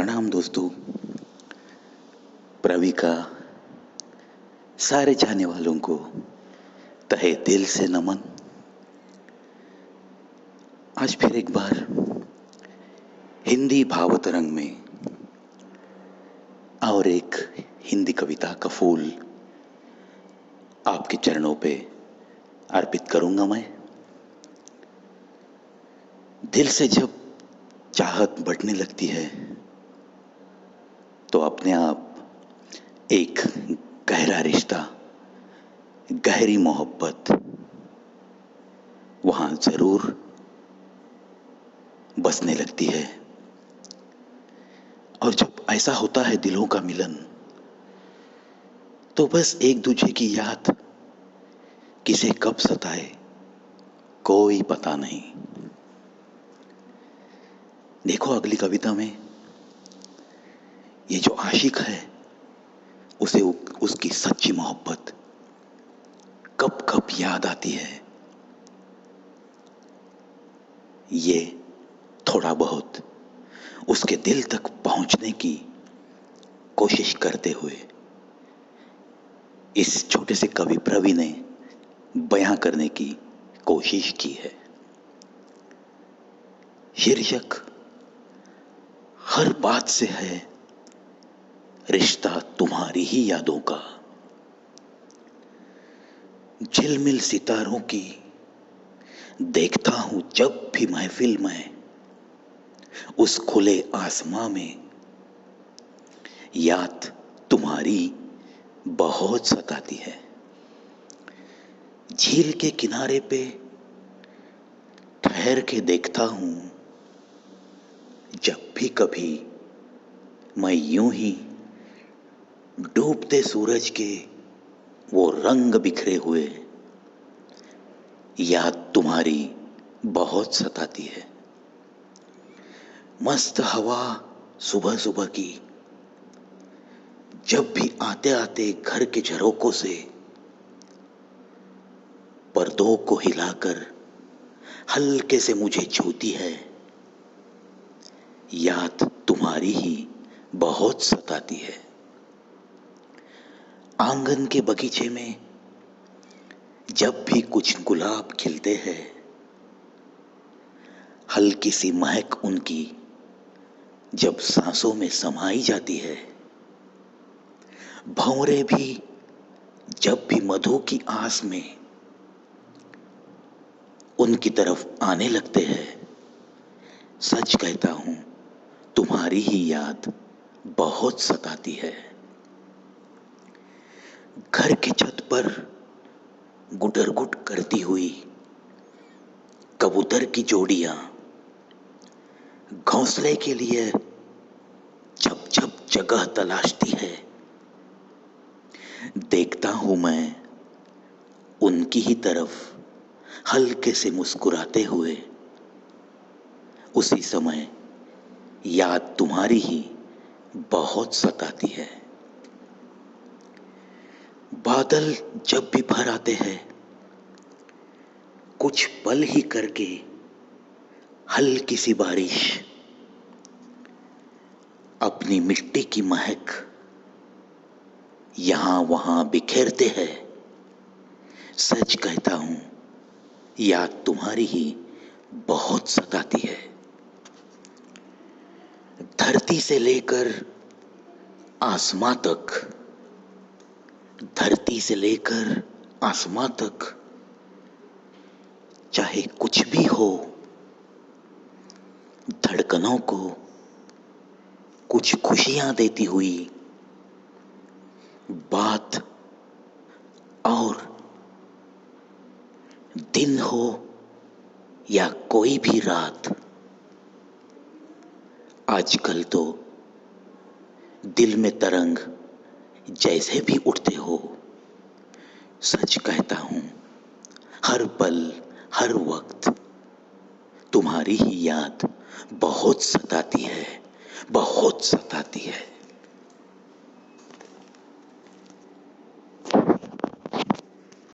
प्रणाम दोस्तों। प्रवी का सारे चाहने वालों को तहे दिल से नमन। आज फिर एक बार हिंदी भावतरंग में और एक हिंदी कविता का फूल आपके चरणों पे अर्पित करूंगा। मैं दिल से जब चाहत बढ़ने लगती है तो अपने आप एक गहरा रिश्ता, गहरी मोहब्बत वहां जरूर बसने लगती है। और जब ऐसा होता है दिलों का मिलन, तो बस एक दूसरे की याद किसे कब सताए कोई पता नहीं। देखो अगली कविता में ये जो आशिक है उसे उसकी सच्ची मोहब्बत कब कब याद आती है, ये थोड़ा बहुत उसके दिल तक पहुंचने की कोशिश करते हुए इस छोटे से कवि प्रवी ने बयां करने की कोशिश की है। शीर्षक हर बात से है रिश्ता तुम्हारी ही यादों का। झिलमिल सितारों की देखता हूं जब भी महफिल में, उस खुले आसमां में याद तुम्हारी बहुत सताती है। झील के किनारे पे ठहर के देखता हूं जब भी कभी मैं यूं ही डूबते सूरज के वो रंग बिखरे हुए याद तुम्हारी बहुत सताती है। मस्त हवा सुबह सुबह की जब भी आते आते घर के झरोकों से पर्दों को हिलाकर हल्के से मुझे छूती है, याद तुम्हारी ही बहुत सताती है। आंगन के बगीचे में जब भी कुछ गुलाब खिलते हैं, हल्की सी महक उनकी जब सांसों में समाई जाती है, भंवरे भी जब भी मधु की आस में उनकी तरफ आने लगते हैं, सच कहता हूं तुम्हारी ही याद बहुत सताती है। घर के छत पर गुटरगुट करती हुई कबूतर की जोड़ियां घोंसले के लिए छप छप जगह तलाशती है, देखता हूं मैं उनकी ही तरफ हल्के से मुस्कुराते हुए। उसी समय याद तुम्हारी ही बहुत सताती है। बादल जब भी भर आते हैं, कुछ पल ही करके हल्की सी बारिश अपनी मिट्टी की महक यहां वहां बिखेरते हैं, सच कहता हूं याद तुम्हारी ही बहुत सताती है। धरती से लेकर आसमां तक, धरती से लेकर आसमां तक चाहे कुछ भी हो, धड़कनों को कुछ खुशियां देती हुई बात, और दिन हो या कोई भी रात, आजकल तो दिल में तरंग जैसे भी उठते हो, सच कहता हूं हर पल हर वक्त तुम्हारी ही याद बहुत सताती है, बहुत सताती है।